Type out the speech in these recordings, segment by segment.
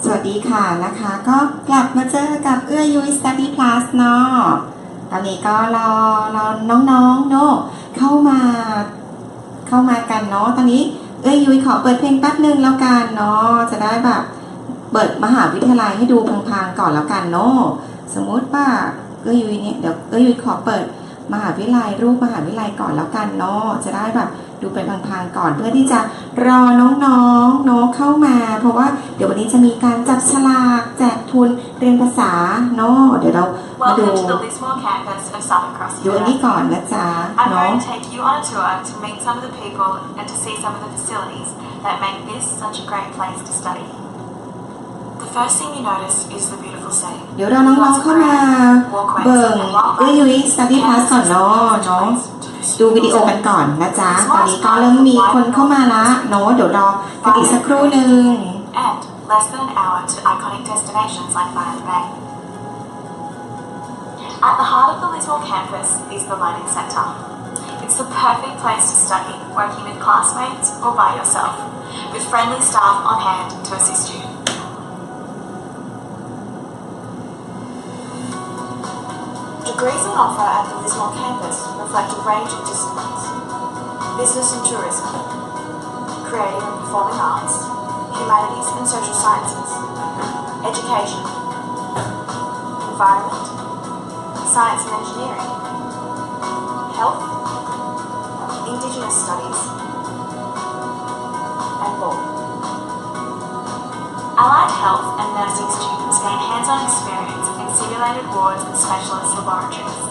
สวัสดีค่ะนะคะก็กลับมาเจอกับเอื้อยุ้ย Study Plus เนาะตอนนี้ก็รอน้องๆเนาะเข้ามากันเนาะตอนนี้เอื้อยุ้ยขอเปิดเพลงแป๊บนึงแล้วกันเนาะจะได้แบบเปิดมหาวิทยาลัยให้ดูพลางๆก่อนแล้วกันเนาะสมมติว่าเอื้อยุ้ยเนี่ยเดี๋ยวเอื้อยุ้ยขอเปิดมหาวิทยาลัยรูปมหาวิทยาลัยก่อนแล้วกันเนาะจะได้แบบดูเป็นพลางๆก่อนเพื่อที่จะรอน้องๆเนาะเข้ามาเพราะว่าเดี๋ยววันนี้จะมีการจับฉลากแจกทุนเรียนภาษาเนาะเดี๋ยวเรามาดูอันนี้ก่อนนะจ๊ะเนาะ take you on a tour to meet some of the people and to see some of the facilities that make this such a great place to study. The first thing you notice is the beautiful setting. เดี๋ยวเราน้องๆเข้ามาเบิ่งยุ้ย Study Plus ก่อนเนาะดูวิดีโอกันก่อนนะจ๊ะตอนนี้ก็เริ่มมีคนเข้ามาละเนาะเดี๋ยวรอกันอีกสักครู่หนึ่ง And less than an hour to iconic destinations like Byron Bay. At the heart of the Lismore campus is the Learning Centre. It's the perfect place to study, working with classmates or by yourself, with friendly staff on hand to assist you. Degrees on offer at the Lismore campus reflect a range of disciplines: business and tourism, creative and performing arts, humanities and social sciences, education, environment, science and engineering, health, Indigenous studies, and law. Allied health and nursing students gain hands-on experience in simulated wards and specialist laboratories.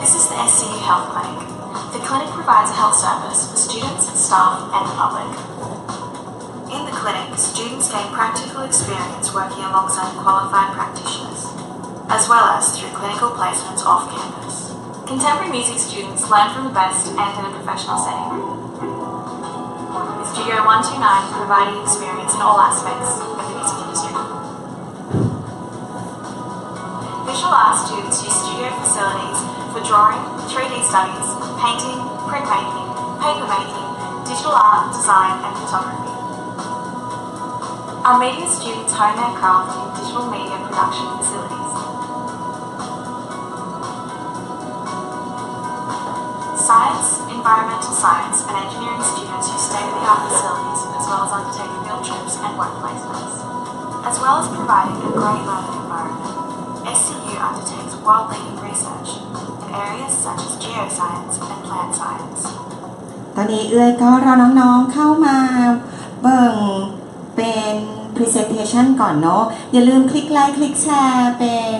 This is the SCU Health Clinic. The clinic provides a health service for students, staff and the public. In the clinic, students gain practical experience working alongside qualified practitioners, as well as through clinical placements off campus. Contemporary music students learn from the best and in a professional setting. With Studio 129 providing experience in all aspects of the music industry. Visual art students use studio facilities for drawing, 3D studies, painting, printmaking, papermaking, digital art, design and photography. Our media students hone their craft in digital media production facilities. Science, environmental science and engineering students use state-of-the-art facilities as well as undertake field trips and work placements. As well as providing a great learning environment, SCU undertakes world-leading research in areas such as geoscience and plant science. ตอนนี้เอื้อยก็รอน้องๆเข้ามาเบิ่งเป็น presentation ก่อนเนาะอย่าลืมคลิกไลค์คลิกแชร์เป็น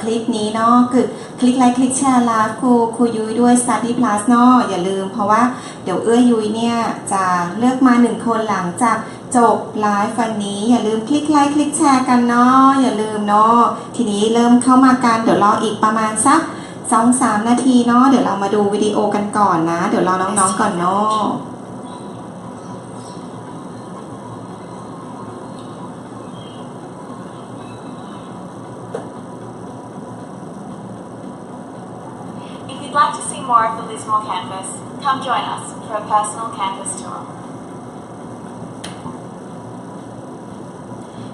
คลิปนี้เนาะคือคลิกไลค์คลิกแชร์ไลฟ์ครูยุ้ยด้วย Study Plus เนาะอย่าลืมเพราะว่าเดี๋ยวเอื้อยุ้ยเนี่ยจะเลือกมา1คนหลังจากจบไลฟ์วันนี้อย่าลืมคลิกไลค์คลิกแชร์กันเนาะอย่าลืมเนาะทีนี้เริ่มเข้ามากันเดี๋ยวรออีกประมาณสัก 2-3 นาทีเนาะเดี๋ยวเรามาดูวิดีโอกันก่อนนะเดี๋ยวรอน้องๆก่อนเนาะIf you'd like to see more of the Lismore campus, come join us for a personal campus tour.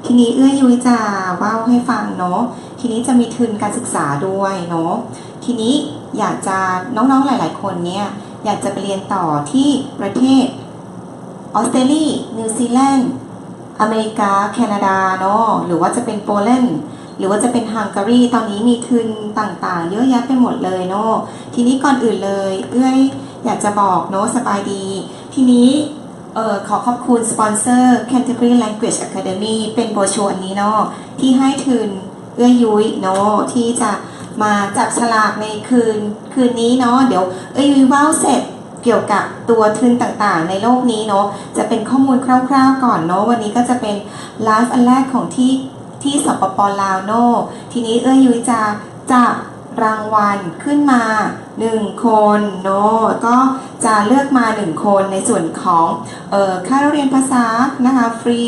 ทีนี้เอื้อยุ้ยจะเล่าให้ฟังเนาะทีนี้จะมีทุนการศึกษาด้วยเนาะทีนี้อยากจะน้องๆหลายๆคนเนี่ยอยากจะไปเรียนต่อที่ประเทศออสเตรเลียนิวซีแลนด์อเมริกาแคนาดาเนาะหรือว่าจะเป็นโปแลนด์หรือว่าจะเป็นฮังการีตอนนี้มีทุนต่างๆเยอะแยะไปหมดเลยเนาะทีนี้ก่อนอื่นเลยเอื้อยอยากจะบอกเนาะสบายดีทีนี้ขอขอบคุณสปอนเซอร์ Canterbury Language Academy เป็นโบรชัวร์นี้เนาะที่ให้ทุนเอื้อยุ้ยเนาะที่จะมาจับฉลากในคืนนี้เนาะเดี๋ยวเอื้อยุ้ยว้าวเสร็จเกี่ยวกับตัวทุนต่างๆในโลกนี้เนาะจะเป็นข้อมูลคร่าวๆก่อนเนาะวันนี้ก็จะเป็นไลฟ์อันแรกของที่สปป.ลาวเนาะทีนี้เอื้อยุ้ยจะจับรางวัลขึ้นมา1คนเนาะก็จะเลือกมา1คนในส่วนของค่าเรียนภาษานะคะฟรี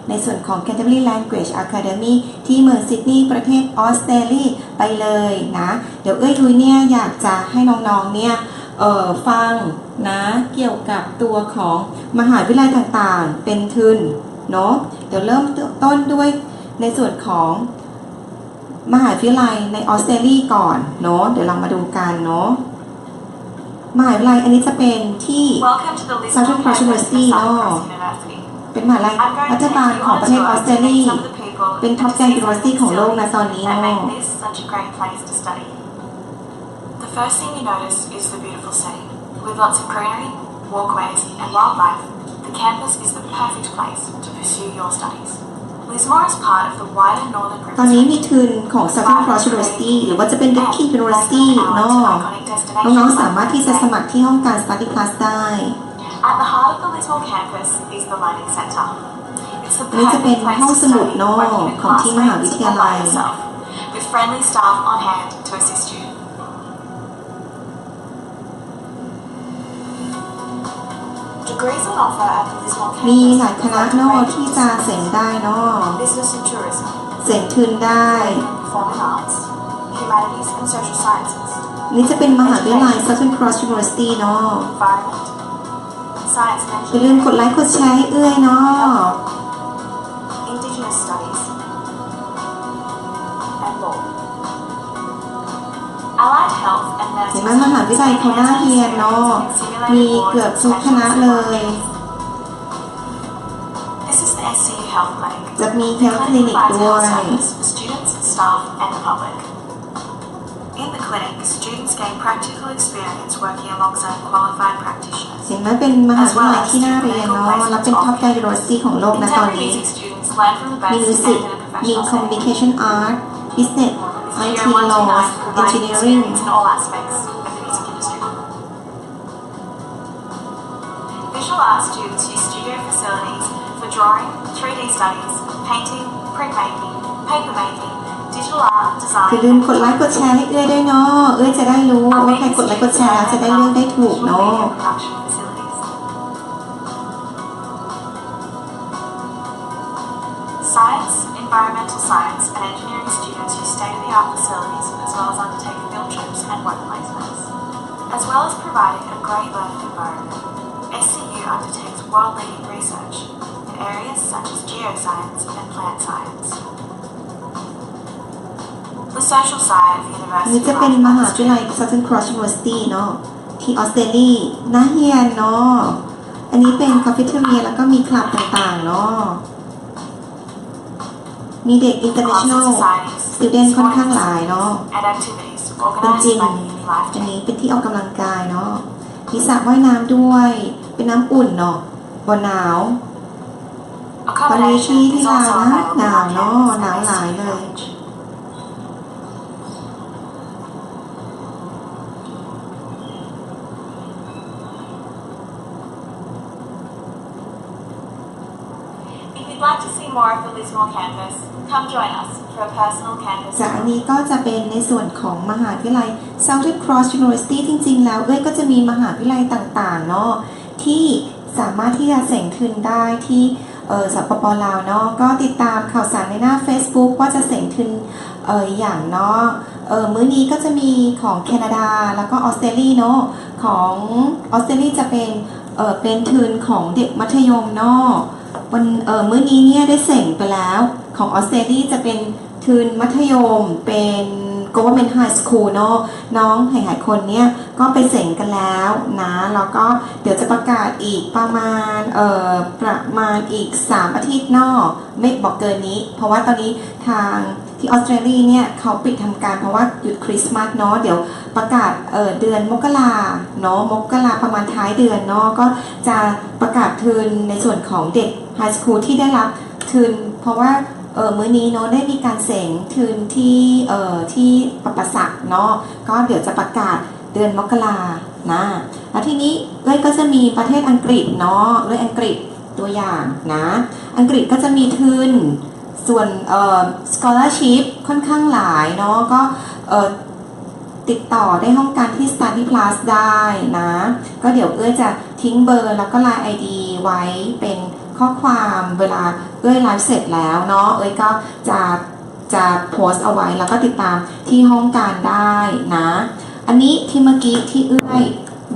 ในส่วนของ Canterbury Language Academy ที่เมืองซิดนีย์ประเทศออสเตรเลียไปเลยนะเดี๋ยวเอ้ยยุ้ยเนี่ยอยากจะให้น้องๆเนี่ยฟังนะเกี่ยวกับตัวของมหาวิทยาลัยต่างๆเป็นทุน เนาะเดี๋ยวเริ่มต้นด้วยในส่วนของมหาวิทยาลัยในออสเตรเลียก่อนเนาะเดี๋ยวเรามาดูกันเนาะมหาวิทยาลัยอันนี้จะเป็นที่ Welcome to the Southern Lismore Cross campus of University Southern เนาะ Cross University. เป็นมหาวิทยาลัย I'm going รั to ฐ take บาล you ของ on ป a ระเทศ tour ออสเตร to เลี meet ย some of the people เป็น Top 10 and to see some of the University ของโลกนะ facilities ตอนนี้ that เนาะ make this such a great place to study. The first thing you notice is the beautiful setting. With lots of greenery, walkways and wildlife, the campus is the perfect place to pursue your studies. Lismore is part of the wider Northern ตอนนี้ River มีทุนของ Southern Cross University หรือว่าจะเป็น Deakin University เนาะน้องๆสามารถที่จะสมัครที่ห้องการ Study Class ได้ At the heart of the Lismore campus is the Learning Centre. It's the นี่จะเป็น perfect place ห้อง to สมุด study เนาะ working with ของที่มหาวิท classmates ยา or ลั by ย yourself, with friendly staff on hand to assist you. Degrees on offer at the Lismore มี campus หลายคณะ reflect a เนาะ range ที่ of จะเสงได้เนาะ business and tourism, เสงทุนได้ performing arts, humanities and social sciences, นี่จะเป็นมหาวิทยาลัย Southern Cross University เนาะ environment, science and อย่าลืม engineering, กดไลค์กดแชร์ให้เอื้อยเนาะ Indigenous studies, and law. Allied health and เห็น nursing ไหมมหาวิทยาลัยเขาน่าเรียนเนาะมีเกือบทุกคณะเลย This is the SCU Health Clinic. จะมี The Health clinic Clinic provides ด้ว health ย service for students, staff and the public. In the clinic, students gain practical experience working alongside qualified practitioners. เห็นไหมเป็นมหาวิทยาลัยที่น่าเรียนเนาะและเป็น Top 10 University ของโลกนะตอน Contemporary นี้ music students learn from the มี best มิวสิก and in a มี professional setting. Communication Art Business IT Studio 129 Law provides Engineering experience in all aspects of the music industry. Visual arts students use studio facilities for drawing, 3D studies, painting, printmaking, papermaking, digital art, อย่า design, ลืมกดไลค์กดแชร์ให้เอื้อยด้วยเนาะเอื้อยจะได้รู้ว่าใครกดไลค์กดแชร์แล้วจะได้เลือกได้ถูกเนาะ media production facilities. Science, environmental science and engineering students use state-of-the-art facilities as well as undertake field trips and work placements. As well as providing a great learning environment, SCU undertakes world-leading research in areas such as geoscience and plant science. The social side of the อันนี้ university จะเป็นมหา offers วิทยาลัย Southern Cross University เนาะที่ออสเตรเลียน่าเรียนเนาะอันนี้เป็นคาเฟ่เทเรียแล้วก็มีคลับต่างๆเนาะมีเด็ก International Student ค่อนข้างหลายเนาะ and activities เป็น organized จิม by the uni life อัน team. นี้เป็นที่ออกกำลังกายเนาะมีสระว่ายน้ำด้วย เป็นน้ำอุ่นเนาะบ่หนาว ตอนนี้ที่ Accommodation is ลาว also นะ available หนาว on เนาะ campus หนาว at หลาย SCU เลย College. If you'd like to see more of the Lismore campus, come join us for a personal campus จาก tour. อันนี้ก็จะเป็นในส่วนของมหาวิทยาลัย Southern Cross University จริงๆ แล้วก็จะมีมหาวิทยาลัยต่างๆ เนาะที่สามารถที่จะเสงทุนได้ที่สปป.ลาวเนาะก็ติดตามข่าวสารในหน้า Facebook ว่าจะเสงทุนอย่างเนาะมื้อนี้ก็จะมีของแคนาดาแล้วก็ออสเตรเลียเนาะของออสเตรเลียจะเป็นทุนของเด็กมัธยมเนาะวันมื้อนี้เนี่ยได้เสงไปแล้วของออสเตรเลียจะเป็นทุนมัธยมเป็น Government High School เนาะน้องหลายๆคนเนี่ยก็ไปเสงกันแล้วนะแล้วก็เดี๋ยวจะประกาศอีกประมาณอีก3อาทิตย์เนาะไม่บอกเกินนี้เพราะว่าตอนนี้ทางที่ออสเตรเลียเนี่ยเขาปิดทำการเพราะว่าหยุดคริสต์มาสเนาะเดี๋ยวประกาศเดือนมกราเนาะมกราประมาณท้ายเดือนเนาะก็จะประกาศทุนในส่วนของเด็กไฮสคูลที่ได้รับทุนเพราะว่ามื้อนี้เนาะได้มีการเสงทุนที่ปปสักเนาะก็เดี๋ยวจะประกาศเดือนมกรานะแล้วทีนี้ก็จะมีประเทศอังกฤษเนาะอังกฤษตัวอย่างนะอังกฤษก็จะมีทุนส่วนscholarship ค่อนข้างหลายเนาะก็ติดต่อได้ห้องการที่ Study Plus ได้นะก็เดี๋ยวจะทิ้งเบอร์แล้วก็ Line ID ไว้เป็นข้อความเวลาไลฟ์เสร็จแล้วเนาะก็จะโพสต์เอาไว้แล้วก็ติดตามที่ห้องการได้นะอันนี้ที่เมื่อกี้ที่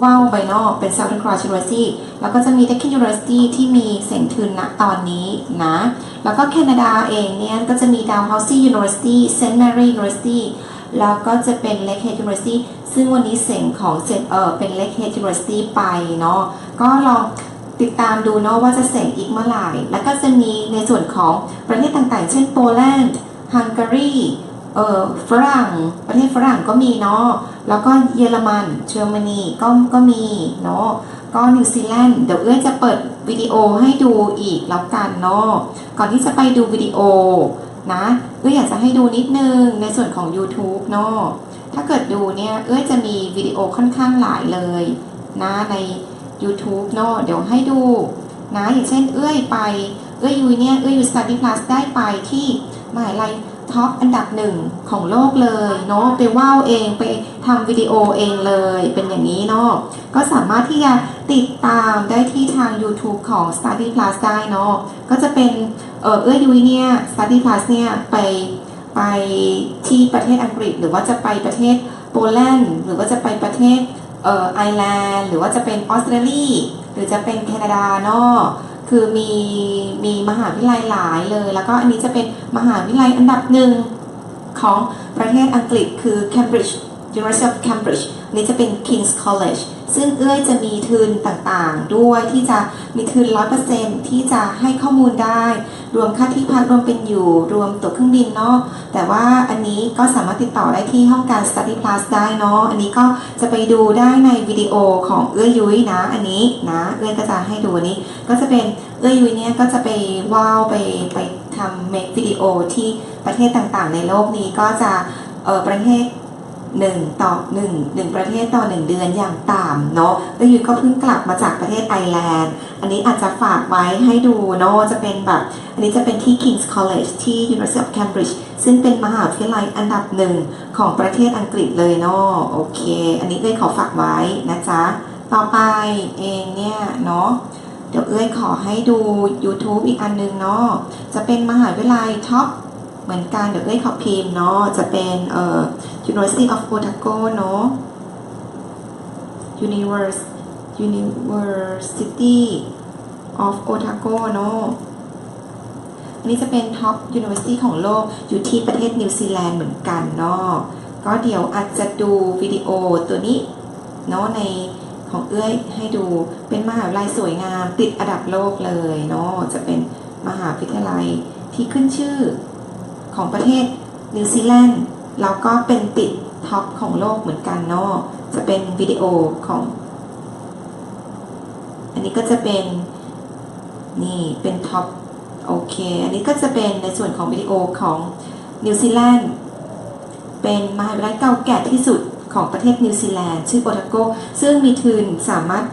ว่าวไปนอกเป็น Southern Cross University แล้วก็จะมี Deakin University ที่มีเสียงทุนณตอนนี้นะแล้วก็แคนาดาเองเนี่ยก็จะมี Dalhousie University St Mary University แล้วก็จะเป็น Lakehead University ซึ่งวันนี้เสียงของเป็น Lakehead University ไปเนาะก็ลองติดตามดูเนาะว่าจะเสียงอีกเมื่อไหร่แล้วก็จะมีในส่วนของประเทศต่างๆเช่นโปแลนด์ฮังการีฝรั่งประเทศฝรั่งก็มีเนาะแล้วก็เยอรมันเยอรมนีก็มีเนาะก็นิวซีแลนด์เดี๋ยวเอื้อจะเปิดวิดีโอให้ดูอีกแล้วกันเนาะก่อนที่จะไปดูวิดีโอนะเอื้ออยากจะให้ดูนิดนึงในส่วนของ YouTube เนาะถ้าเกิดดูเนี่ยเอื้อจะมีวิดีโอค่อนข้างหลายเลยนะใน YouTube เนาะเดี๋ยวให้ดูนะอย่างเช่นเอื้อยุยเนี่ยเอื้อยู Study Plus ได้ไปที่มหาวิทยาลัยท็อปอันดับหนึ่งของโลกเลยเนาะไปว่าวเองไปทำวิดีโอเองเลยเป็นอย่างนี้เนาะก็สามารถที่จะติดตามได้ที่ทาง YouTube ของ Study Plus ได้เนาะก็จะเป็นยุยเนี่ย Study Plus เนี่ยไปที่ประเทศอังกฤษหรือว่าจะไปประเทศโปแลนด์หรือว่าจะไปประเทศไอร์แลนด์หรือว่าจะเป็นออสเตรเลียหรือจะเป็นแคนาดาเนาะคือมีมหาวิทยาลัยหลายเลยแล้วก็อันนี้จะเป็นมหาวิทยาลัยอันดับหนึ่งของประเทศอังกฤษคือ Cambridge University of Cambridge นี่จะเป็น King's College ซึ่งเอื้อยจะมีทุนต่างๆด้วยที่จะมีทุน 100% ที่จะให้ข้อมูลได้รวมค่าที่พักรวมเป็นอยู่รวมตั๋วเครื่องบินเนาะแต่ว่าอันนี้ก็สามารถติดต่อได้ที่ห้องการ Study Plus ได้เนาะอันนี้ก็จะไปดูได้ในวิดีโอของเอื้อยยุ้ยนะอันนี้นะเอื้อยก็จะให้ดูอันนี้ก็จะเป็นเอื้อยยุ้ยเนี่ยก็จะไปว่าวไปทำเมควิดีโอที่ประเทศต่างๆในโลกนี้ก็จะประเทศ1 ประเทศต่อ 1 เดือนอย่างต่ำเนาะแล้วยุ้ยก็เพิ่งกลับมาจากประเทศไอร์แลนด์อันนี้อาจจะฝากไว้ให้ดูเนาะจะเป็นแบบอันนี้จะเป็นที่ King's College ที่ University of Cambridge ซึ่งเป็นมหาวิทยาลัยอันดับหนึ่งของประเทศอังกฤษเลยเนาะโอเคอันนี้เอ้ยขอฝากไว้นะจ๊ะต่อไปเองเนี่ยเนาะเดี๋ยวเอ้ยขอให้ดู YouTube อีกอันนึงเนาะจะเป็นมหาวิทยาลัยท็อปเหมือนกันเดี๋ยวเอ้ยขอพิมพ์เนาะจะเป็นUniversity of Otago เนาะ University of Otago เนาะอันนี้จะเป็น Top University ของโลกอยู่ที่ประเทศนิวซีแลนด์เหมือนกันเนาะก็เดี๋ยวอาจจะดูวิดีโอตัวนี้เนาะในของเอื้อยให้ดูเป็นมหาวิทยาลัยสวยงามติดอันดับโลกเลยเนาะจะเป็นมหาวิทยาลัยที่ขึ้นชื่อของประเทศนิวซีแลนด์แล้วก็เป็นติดท็อปของโลกเหมือนกันเนาะจะเป็นวิดีโอของอันนี้ก็จะเป็นนี่เป็นท็อปโอเคอันนี้ก็จะเป็นในส่วนของวิดีโอของนิวซีแลนด์เป็นมหาวิทยาลัยเก่าแก่ที่สุดของประเทศนิวซีแลนด์ชื่อโอทาโกซึ่งมีทุนสามารถ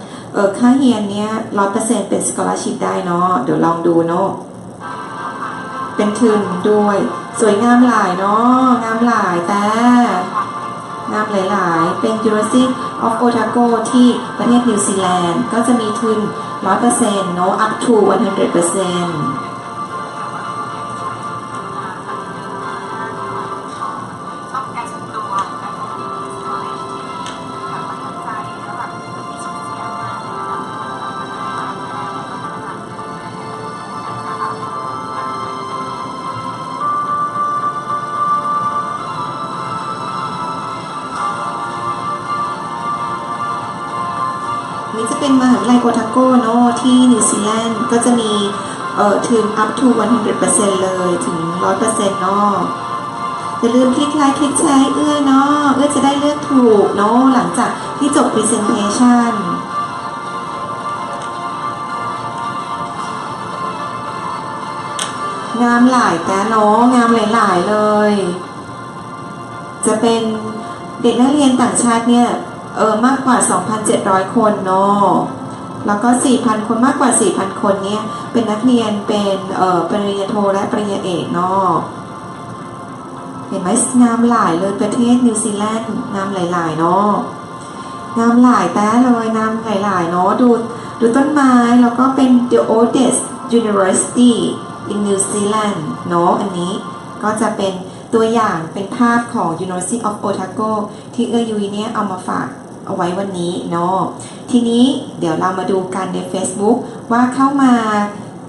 ค่าเรียนเนี้ย 100% เป็น scholarship ได้เนาะเดี๋ยวลองดูเนาะเป็นทุนด้วยสวยงามหลายเนาะงามหลายแต่งามหลายๆเป็น University of Otago ที่ประเทศนิวซีแลนด์ก็จะมีทุน 100% เนาะ up to 100% นี่จะเป็นมหาวิทยาลัยโอทาโกเนาะที่นิวซีแลนด์ก็จะมีทุน up to 100% เลยถึง 100% เนาะอย่าลืมคลิกไลค์คลิกแชร์ให้เอื้อเนาะเอื้อจะได้เลือกถูกเนาะหลังจากที่จบ presentation งามหลายแต่เนาะงามหลายๆเลยจะเป็นเด็กนักเรียนต่างชาติเนี่ยมากกว่า 2,700 คนเนาะแล้วก็ 4,000 คนมากกว่า 4,000 คนเนี่ยเป็นนักเรียนเป็นปริญญาโทและปริญญาเอกเนาะเห็นไหมงามหลายเลยประเทศนิวซีแลนด์งามหลายๆเนาะงามหลายแต่เลยงามหลายๆเนาะดูต้นไม้แล้วก็เป็น the oldest university in New Zealand เนาะอันนี้ก็จะเป็นตัวอย่างเป็นภาพของ University of Otago ที่ยุยเนี่ยเอามาฝาก เอาไว้วันนี้เนาะทีนี้เดี๋ยวเรามาดูกันใน Facebook ว่าเข้ามา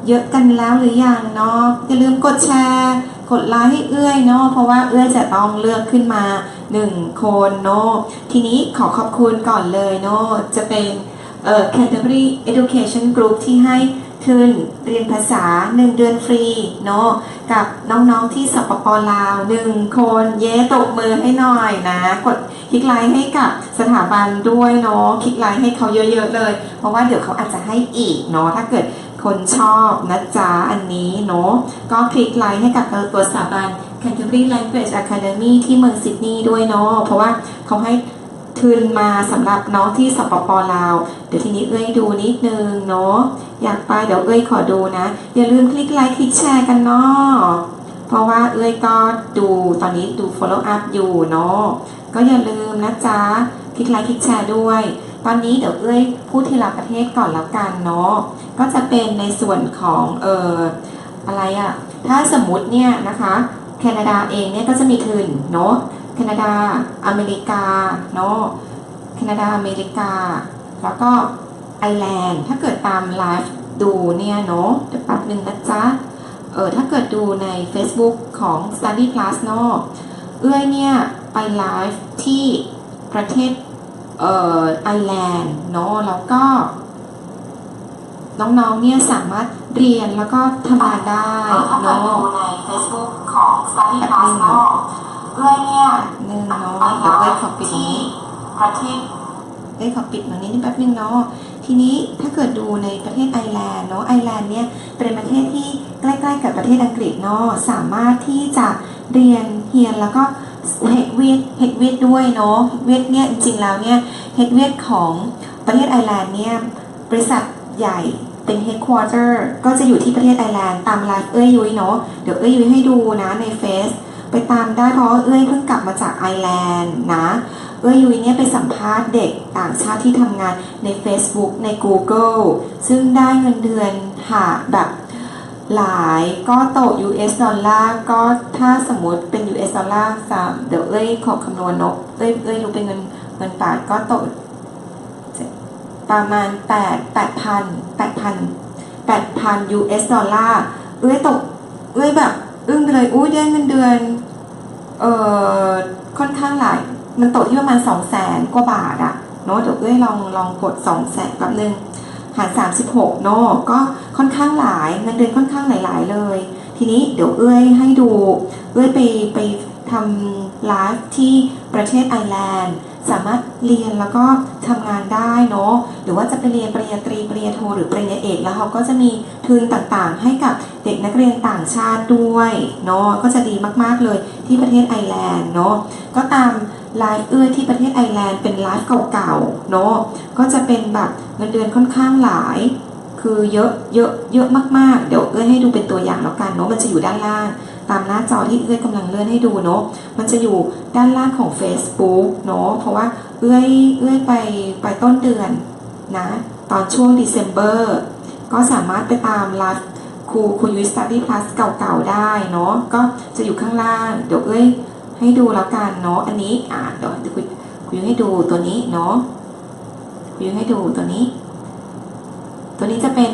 เยอะกันแล้วหรือยังเนาะอย่าลืมกดแชร์กดไลค์ให้เอื้อยเนาะเพราะว่าเอื้อยจะต้องเลือกขึ้นมา1คนเนาะทีนี้ขอขอบคุณก่อนเลยเนาะจะเป็นCanterbury Education Group ที่ให้ทุนเรียนภาษา1 เดือนฟรีเนาะกับน้องๆที่สปป.ลาว1 คนเย้ตบมือให้หน่อยนะกดคลิกไลค์ให้กับสถาบันด้วยเนาะคลิกไลค์ให้เขาเยอะๆเลยเพราะว่าเดี๋ยวเขาอาจจะให้อีกเนาะถ้าเกิดคนชอบนะจ๊ะอันนี้เนาะก็คลิกไลค์ให้กับตัวสถาบัน Canterbury Language Academy ที่เมืองซิดนีย์ด้วยเนาะเพราะว่าเขาให้ทุนมาสำหรับน้องที่สปป.ลาวเดี๋ยวทีนี้เอ้ยดูนิดนึงเนาะอยากไปเดี๋ยวเอ้ยขอดูนะอย่าลืมคลิกไลค์คลิกแชร์กันเนาะเพราะว่าเอ้ยก็ดูตอนนี้ดู follow up อยู่เนาะก็อย่าลืมนะจ๊ะคลิกไลค์คลิกแชร์ด้วยตอนนี้เดี๋ยวเอ้ยพูดทีละประเทศก่อนแล้วกันเนาะก็จะเป็นในส่วนของอะไรอะถ้าสมมุติเนี่ยนะคะแคนาดาเองเนี่ยก็จะมีทุนเนาะแคนาดาอเมริกาเนาะแคนาดาอเมริกาแล้วก็ไอร์แลนด์ถ้าเกิดตามไลฟ์ดูเนี่ยเนาะเดี๋ยวแป๊บนึงนะจ๊ะถ้าเกิดดูใน Facebook ของ Study Plus เนาะเอื้อยเนี่ยไปไลฟ์ที่ประเทศไอร์แลนด์เนาะแล้วก็น้องๆเนี่ยสามารถเรียนแล้วก็ทำงานได้เนาะใน Facebook ของ Study Plus เนาะเอื้อยเนี่ยนึงเนาะเดี๋ยวเอื้อยขอปิดนี้ประเทศขอปิดตรงนี้นิดแป๊บนึงเนาะทีนี้ถ้าเกิดดูในประเทศไอร์แลนด์เนาะไอร์แลนด์เนี่ยเป็นประเทศที่ใกล้ๆกับประเทศอังกฤษเนาะสามารถที่จะเรียนแล้วก็เฮดเวียดด้วยเนาะเฮดเวียดเนี่ยจริงๆแล้วเนี่ยเฮดเวียดของประเทศไอร์แลนด์เนี่ยบริษัทใหญ่เป็น headquarter ก็จะอยู่ที่ประเทศไอร์แลนด์ตามไลฟ์เอ้ยยุ้ยเนาะเดี๋ยวเอ้ยยุ้ยให้ดูนะในเฟซไปตามได้เพราะเอ้ยเพิ่งกลับมาจากไอร์แลนด์นะเอ้ยยุ้ยเนี่ยไปสัมภาษณ์เด็กต่างชาติที่ทำงานใน Facebook ใน Google ซึ่งได้เงินเดือนแบบหลายก็ตก US ดอลลาร์ก็ถ้าสมมติเป็น US ดอลลาร์เดี๋ยวเอ้ยขอคำนวณเนาะเอ้ยรู้เป็นเงินบาทก็ตกประมาณ8,000 US ดอลลาร์เอ้ยตกเอ้ยแบบอึ้งไปเลยอุ้ยได้เงินเดือนค่อนข้างหลายมันตกที่ประมาณ 200,000 กว่าบาทอะเนาะเดี๋ยวเอ้ยลองกด 200,000 แป๊บนึงหาร36เนาะก็ค่อนข้างหลายเงินเดือนค่อนข้างหลายเลยทีนี้เดี๋ยวเอ้ยให้ดูเอ้ยไปทำไลฟ์ที่ประเทศไอร์แลนด์สามารถเรียนแล้วก็ทำงานได้เนาะหรือว่าจะไปเรียนปริญญาตรีปริญญาโทหรือปริญญาเอกแล้วเขาก็จะมีทุนต่างๆให้กับเด็กนักเรียนต่างชาติด้วยเนาะก็จะดีมากๆเลยที่ประเทศไอร์แลนด์เนาะก็ตามไลฟ์ที่ประเทศไอร์แลนด์เป็นไลฟ์เก่าๆเนาะก็จะเป็นแบบเงินเดือนค่อนข้างหลายคือเยอะมากๆเดี๋ยวให้ดูเป็นตัวอย่างแล้วกันเนาะมันจะอยู่ด้านล่างตามหน้าจอที่กำลังเลื่อนให้ดูเนาะมันจะอยู่ด้านล่างของ Facebook เนาะเพราะว่าไปต้นเดือนนะตอนช่วง December ก็สามารถไปตามไลฟ์ครูยุ้ย Study Plus เก่าๆได้เนาะก็จะอยู่ข้างล่างเดี๋ยวให้ดูแล้วกันเนาะอันนี้เดี๋ยวคุยให้ดูตัวนี้เนาะคุยให้ดูตัวนี้จะเป็น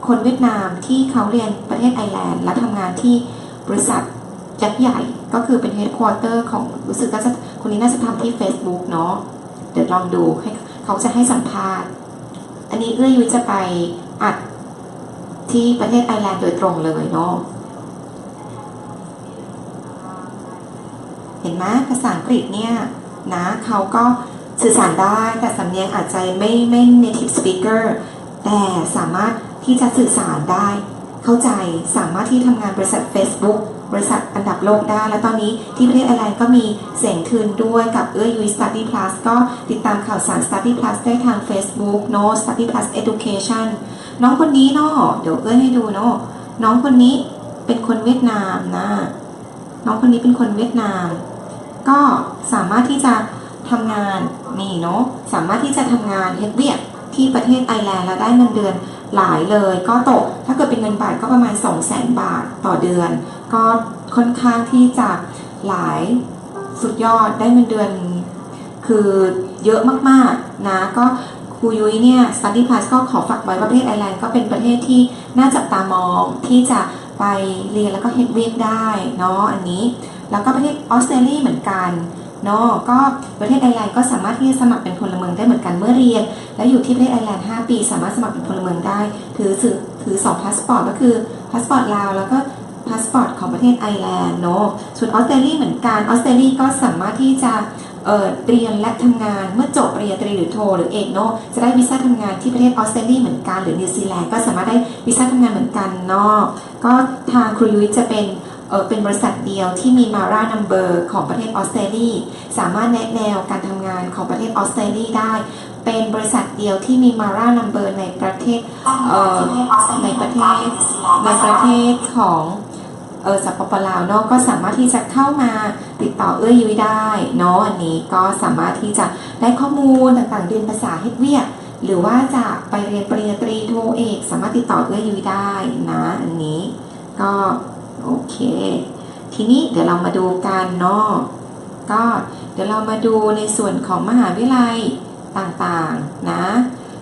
คนเวียดนามที่เขาเรียนประเทศไอร์แลนด์และทำงานที่บริษัทยักษ์ใหญ่ก็คือเป็น headquarter ของรู้สึกว่าคนนี้น่าจะทำที่ Facebook เนาะเดี๋ยวลองดูให้เขาจะให้สัมภาษณ์อันนี้ยุ้ยจะไปอัดที่ประเทศไอร์แลนด์โดยตรงเลยเนาะเห็นไหมภาษาอังกฤษเนี่ยนะเขาก็สื่อสารได้แต่สำเนียงอาจจะไม่ native speaker แต่สามารถที่จะสื่อสารได้เข้าใจสามารถที่ทำงานบริษัท Facebook บริษัทอันดับโลกได้และตอนนี้ที่ประเทศไอร์แลนด์ก็มีเสียงทุนด้วยกับยุ้ย Study Plus ก็ติดตามข่าวสาร Study Plus ได้ทาง Facebook เนาะ Study Plus Education น้องคนนี้เนาะเดี๋ยวให้ดูเนาะน้องคนนี้เป็นคนเวียดนามนะน้องคนนี้เป็นคนเวียดนามก็สามารถที่จะทำงานนี่เนาะสามารถที่จะทำงานเฮ็ดเวียกที่ประเทศไอร์แลนด์แล้วได้เงินเดือนหลายเลยก็ตกถ้าเกิดเป็นเงินบาทก็ประมาณ 200,000 บาทต่อเดือนก็ค่อนข้างที่จะหลายสุดยอดได้เงินเดือนคือเยอะมากๆ นะก็ครูยุ้ยเนี่ย Study Plus ก็ขอฝากไว้ว่าประเทศไอร์แลนด์ก็เป็นประเทศที่น่าจับตามองที่จะไปเรียนแล้วก็เฮ็ดเวียกได้เนาะอันนี้แล้วก็ประเทศออสเตรเลียเหมือนกันเนาะก็ประเทศไอร์แลนด์ก็สามารถที่จะสมัครเป็นพลเมืองได้เหมือนกันเมื่อเรียนแล้วอยู่ที่ประเทศไอร์แลนด์5 ปีสามารถสมัครเป็นพลเมืองได้ถือ2พาสปอร์ตก็คือพาสปอร์ตลาวแล้วก็พาสปอร์ตของประเทศไอร์แลนด์เนาะส่วนออสเตรเลียเหมือนกันออสเตรเลียก็สามารถที่จะเรียนและทำงานเมื่อจบปริญญาตรีหรือโทหรือเอกเนาะจะได้วีซ่าทำงานที่ประเทศออสเตรเลียเหมือนกันหรือนิวซีแลนด์ก็สามารถได้วีซ่าทำงานเหมือนกันเนาะก็ทางครูยุ้ยจะเป็นบริษัทเดียวที่มีมาร่านัมเบอร์ของประเทศออสเตรเลียสามารถแนะแนวการทำงานของประเทศออสเตรเลียได้เป็นบริษัทเดียวที่มีมาร่านัมเบอร์ในประเทศของสปปลาวเนาะก็สามารถที่จะเข้ามาติดต่อเอื้อยุ้ยได้เนาะอันนี้ก็สามารถที่จะได้ข้อมูลต่างๆเรียนภาษาเฮ็ดเวียกหรือว่าจะไปเรียนปริญญาตรีโทเอกสามารถติดต่อเอื้อยุ้ยได้นะอันนี้ก็โอเคทีนี้เดี๋ยวเรามาดูกันเนาะก็เดี๋ยวเรามาดูในส่วนของมหาวิทยาลัยต่างๆนะ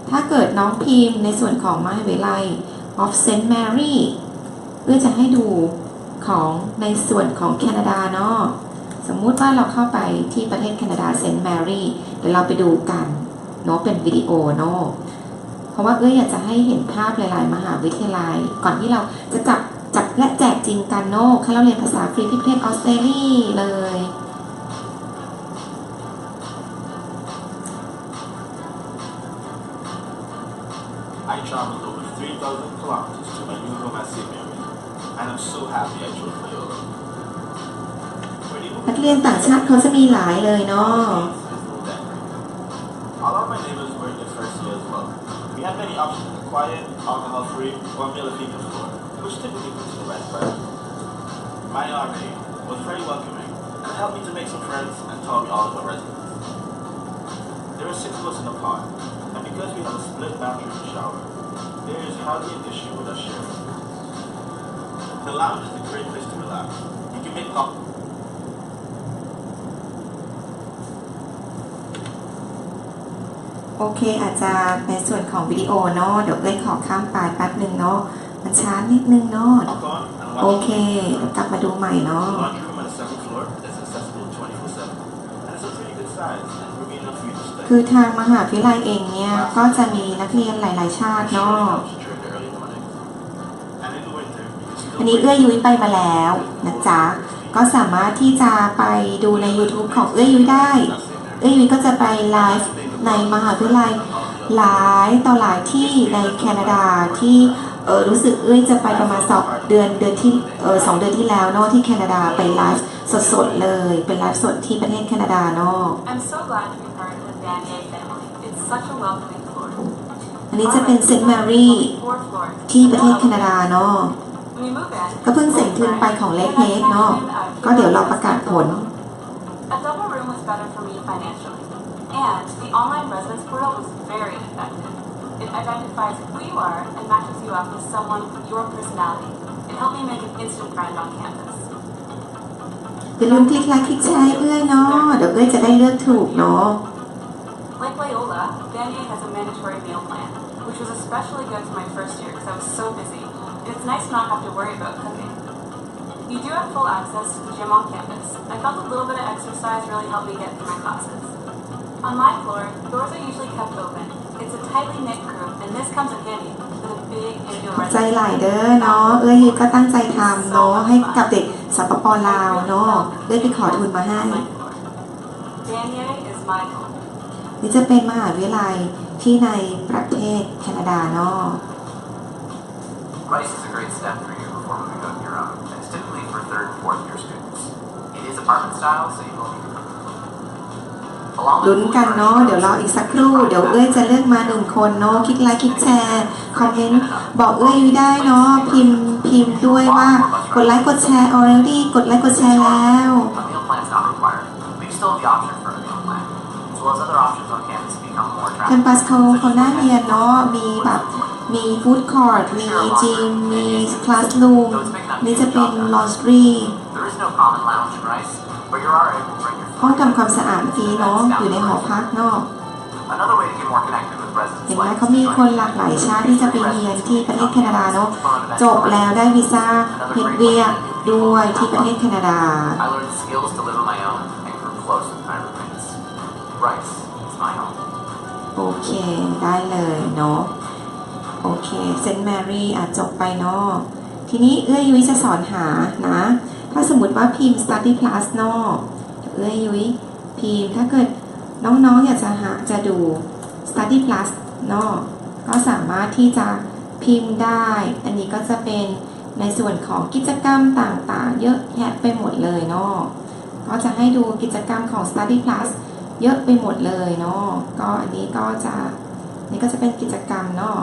ถ้าเกิดน้องพิมพ์ในส่วนของมหาวิทยาลัย of St. Mary เพื่อจะให้ดูของในส่วนของแคนาดาเนาะสมมุติว่าเราเข้าไปที่ประเทศแคนาดาเซนต์แมรี่เดี๋ยวเราไปดูกันเนาะเป็นวิดีโอเนาะเพราะว่าอยากจะให้เห็นภาพหลายๆมหาวิทยาลัยก่อนที่เราจะจับและแจกจริงกันเนาะถ้าเราเรียนภาษาฟรีที่ประเทศออสเตรเลียเลย I traveled over 3,000 kilometers to my new home at St. Mary, and I'm so happy I chose Loyola. นักเรียนต่างชาติเขาจะมีหลายเลยเนาะ All of my neighbors were in their first year as well. We had many options in the quiet, alcohol-free, or male or female floor, which typically puts you in the right environment. My RA was very welcoming and helped me to make some friends and taught me all about residence. There were 6 of us in the pod, and because we have a split bathroom and shower, there is hardly an issue with us sharing. The lounge is a great place to relax. You can make coffee. โอเคอาจจะในส่วนของวิดีโอเนาะเดี๋ยวขอข้ามไปแป๊บนึงเนาะมันช้านิดนึงเนาะโอเคเดี๋ยวกลับมาดูใหม่เนาะ The laundry room on the 2nd floor is accessible 24/7, and it's a pretty good size and room enough for you to stay. คือทางมหาวิทยาลัยเองเนี่ยก็จะมีนักเรียนหลายๆชาติเนาะ อันนี้ยุ้ยไปมาแล้วนะจ๊ะก็สามารถที่จะไปดูใน YouTube ของยุ้ยได้ยุ้ยก็จะไปไลฟ์ในมหาวิทยาลัยหลายต่อหลายที่ในแคนาดาที่รู้สึกจะไปประมาณ2 เดือนที่2 เดือนที่แล้วเนาะที่แคนาดาไปไลฟ์สดๆเลยเป็นไลฟ์สดที่ประเทศแคนาดาเนาะ I'm so glad to be part of the Vanier family. It's such a welcoming floor. อันนี้จะเป็นเซนต์แมรี่ที่ประเทศแคนาดาเนาะก็เพิ่งเสร็จทุนไปของเล็กเฮกเนาะก็เดี๋ยวเราประกาศผล A double room was better for me financially, and the online residence portal was very effective. It identifies who you are and matches you up with someone with your personality. It helped me make an instant friend on campus. อย่าลืมคลิกไลค์คลิกแชร์เนาะเดี๋ยวจะได้เลือกถูกเนาะ Like Loyola, Vanier has a mandatory meal plan, which was especially good for my first year because I was so busy. It's nice to not have to worry about cooking. You do have full access to the gym on campus. I felt a little bit of exercise really helped me get through my classes. On my floor, doors are usually kept open. It's a tightly knit group, and this comes in handy with a big indoor ใจหลายเด้อเนาะยุ้ยก็ตั้งใจทำเนาะให้กับเด็กสปป.ลาวเนาะไปขอทุนมาให้ Vanier is my home. นี่จะเป็นมหาวิทยาลัยที่ในประเทศแคนาดาเนาะ Rice is a great step for you before moving on your own, and it's typically for 3rd and 4th year students. It is apartment style, so you will need to ลุ้นกันเนาะเดี๋ยวรออีกสักครู่เดี๋ยวจะเลือกมา1 คนเนาะคลิกไลค์คลิกแชร์คอมเมนต์บอกยุ้ยได้เนาะพิมพ์ด้วยว่ากดไลค์กดแชร์ already กดไลค์กดแชร์แล้ว A meal plan is not required, but you still have the option for a meal plan, as well as other options on campus become more แคม attractive. ปัสเขาน่าเรียนเนาะมีฟู้ดคอร์ทมีจิมมีคลาสรูมนี่จะเป็นลอนดรี There is no common lounge in Rice, but you are able to bring your ห้องทำความสะอาดฟรีเนาะอยู่ในหอพักเนาะ A Another way to get more connected with residents เห็นไหม like เขามีคนหลากหลายชาติที่จะไปเรียนที่ประเทศแคนาดาเนาะจบแล้วได้วีซ่าเฮ็ดเวียกด้วยที่ประเทศแคนาดา I learned skills to live on my own and grew close with my roommates. Rice is my home. โอเคได้เลยเนาะโอเคเซนต์แมรี่จบไปเนาะทีนี้เอื้อยยุ้ยจะสอนหานะถ้าสมมติว่าพิมพ์ study plus เนาะเอื้อยยุ้ยพิมพ์ถ้าเกิดน้องๆอยากจะดู study plus เนาะก็สามารถที่จะพิมพ์ได้อันนี้ก็จะเป็นในส่วนของกิจกรรมต่างๆเยอะแยะไปหมดเลยเนาะก็จะให้ดูกิจกรรมของ study plus เยอะไปหมดเลยเนาะก็อันนี้ก็จะเป็นกิจกรรมเนาะ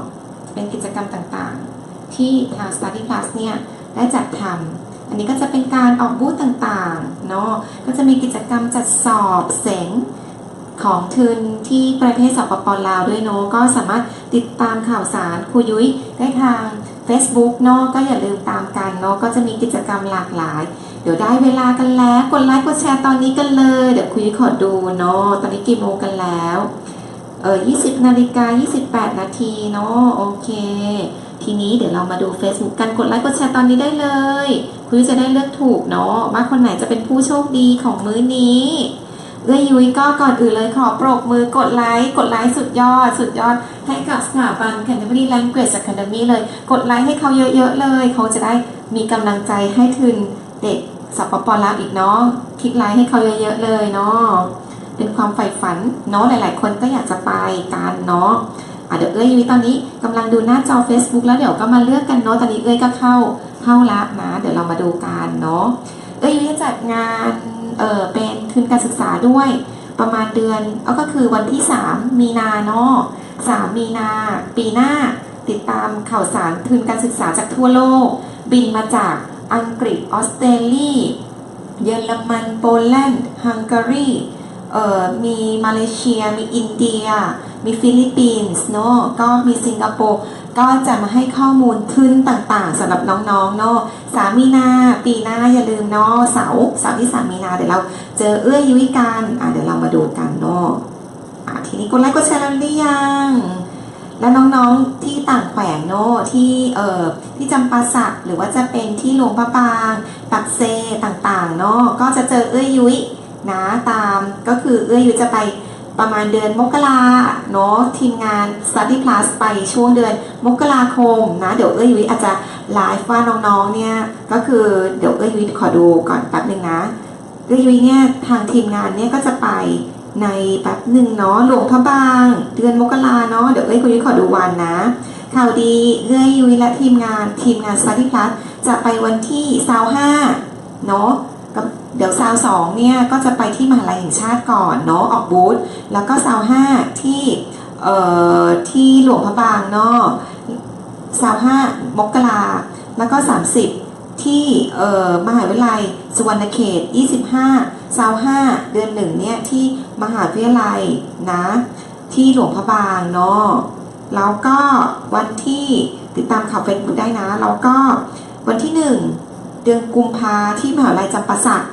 เป็นกิจกรรมต่างๆที่ทาง study plus เนี่ยได้จัดทำอันนี้ก็จะเป็นการออกบูธต่างๆเนาะก็จะมีกิจกรรมจัดสอบเสงของทุนที่ประเทศสปป.ลาวด้วยเนาะก็สามารถติดตามข่าวสารครูยุ้ยได้ทาง Facebook เนาะก็อย่าลืมตามกันเนาะก็จะมีกิจกรรมหลากหลายเดี๋ยวได้เวลากันแล้วกดไลค์กดแชร์ตอนนี้กันเลยเดี๋ยวครูยุ้ยขอดูเนาะตอนนี้กี่โมงกันแล้ว20:28 นาทีเนาะโอเคทีนี้เดี๋ยวเรามาดู Facebook กันกดไลค์กดแชร์ตอนนี้ได้เลยคุณจะได้เลือกถูกเนาะว่าคนไหนจะเป็นผู้โชคดีของมื้อนี้เอื้อยยุ้ยก็ก่อนอื่นเลยขอปรบมือกดไลค์สุดยอดให้กับสถาบัน Canterbury Language Academy เลยกดไลค์ให้เขาเยอะๆเลยเขาจะได้มีกำลังใจให้ทุนเด็กสปป.ลาวอีกเนาะคลิกไลค์ให้เขาเยอะๆเลยเนาะเป็นความใฝ่ฝันเนาะหลายๆคนก็อยากจะไปกันเนาะเดี๋ยวเอ้ยยุ้ยตอนนี้กำลังดูหน้าจอ Facebook แล้วเดี๋ยวก็มาเลือกกันเนาะตอนนี้เอ้ยก็เข้าละนะเดี๋ยวเรามาดูกันเนาะเอ้ยยุ้ยจะจัดงานเป็นทุนการศึกษาด้วยประมาณเดือนก็คือวันที่3 มีนาเนาะ3 มีนาปีหน้าติดตามข่าวสารทุนการศึกษาจากทั่วโลกบินมาจากอังกฤษออสเตรเลียเยอรมันโปแลนด์ฮังการีมีมาเลเซียมีอินเดียมีฟิลิปปินส์เนาะก็มีสิงคโปร์ก็จะมาให้ข้อมูลทุนต่างๆสำหรับน้องๆเนาะ3 มีนาปีหน้าอย่าลืมเนาะเสาร์ที่3 มีนาเดี๋ยวเราเจอเอื้อยยุ้ยกันเดี๋ยวเรามาดูกันเนาะทีนี้กดไลค์กดแชร์แล้วหรือยังและน้องๆที่ต่างแขวงเนาะที่จำปาสักหรือว่าจะเป็นที่หลวงพระบางปักเซต่างๆเนาะก็จะเจอเอื้อยยุ้ยนะตามก็คือเอื้อยยุ้ยจะไปประมาณเดือนมกราเนาะทีมงาน Study Plus ไปช่วงเดือนมกราคมนะเดี๋ยวเอื้อยยุ้ยอาจจะไลฟ์ว่าน้องๆเนี่ยก็คือเดี๋ยวเอื้อยยุ้ยขอดูก่อนแป๊บนึงนะเอื้อยยุ้ยเนี่ยทางทีมงานเนี่ยก็จะไปในแป๊บหนึ่งเนาะหลวงพระบางเดือนมกราเนาะเดี๋ยวเอื้อยยุ้ยขอดูวันนะข่าวดีเอื้อยยุ้ยและทีมงาน Study Plus จะไปวันที่25เนาะเดี๋ยว22เนี่ยก็จะไปที่มหาลัยแห่งชาติก่อนเนาะออกบูธแล้วก็25ที่หลวงพระบางเนาะ25 มกราแล้วก็30ที่มหาวิทยาลัยสุวรรณเขต25 เดือน1เนี่ยที่มหาวิทยาลัยนะที่หลวงพระบางเนาะแล้วก็วันที่ติดตามข่าวเฟซบุ๊กได้นะแล้วก็วันที่1 เดือนกุมภาที่มหาวิทยาลัยจำปาสัก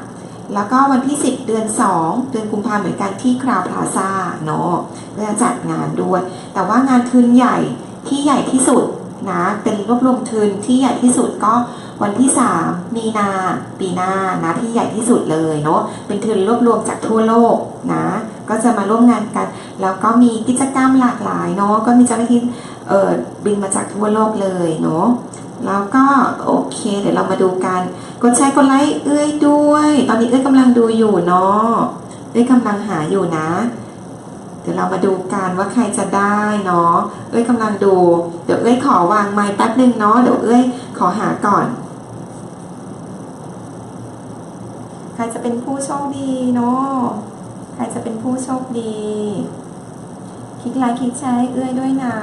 แล้วก็วันที่10 เดือน2 เดือนกุมภาเหมือนกันที่คราวพลาซ่าเนาะเพื่อจัดงานด้วยแต่ว่างานทุนใหญ่ที่ใหญ่ที่สุดนะเป็นรวบรวมทุนที่ใหญ่ที่สุดก็วันที่3 มีนาปีหน้านะที่ใหญ่ที่สุดเลยเนาะเป็นทุนรวบรวมจากทั่วโลกนะก็จะมาร่วมงานกันแล้วก็มีกิจกรรมหลากหลายเนาะก็มีเจ้าหน้าที่บินมาจากทั่วโลกเลยเนาะแล้วก็โอเคเดี๋ยวเรามาดูกันกดแชร์กดไลค์เอื้อยด้วยตอนนี้เอื้อยกำลังดูอยู่เนาะเอื้อยกำลังหาอยู่นะเดี๋ยวเรามาดูกันว่าใครจะได้เนาะเอื้อยกำลังดูเดี๋ยวเอื้อยขอวางไมค์แป๊บนึงเนาะเดี๋ยวเอื้อยขอหาก่อนใครจะเป็นผู้โชคดีเนาะใครจะเป็นผู้โชคดีคลิกไลค์คลิกแชร์ให้เอื้อยด้วยนะ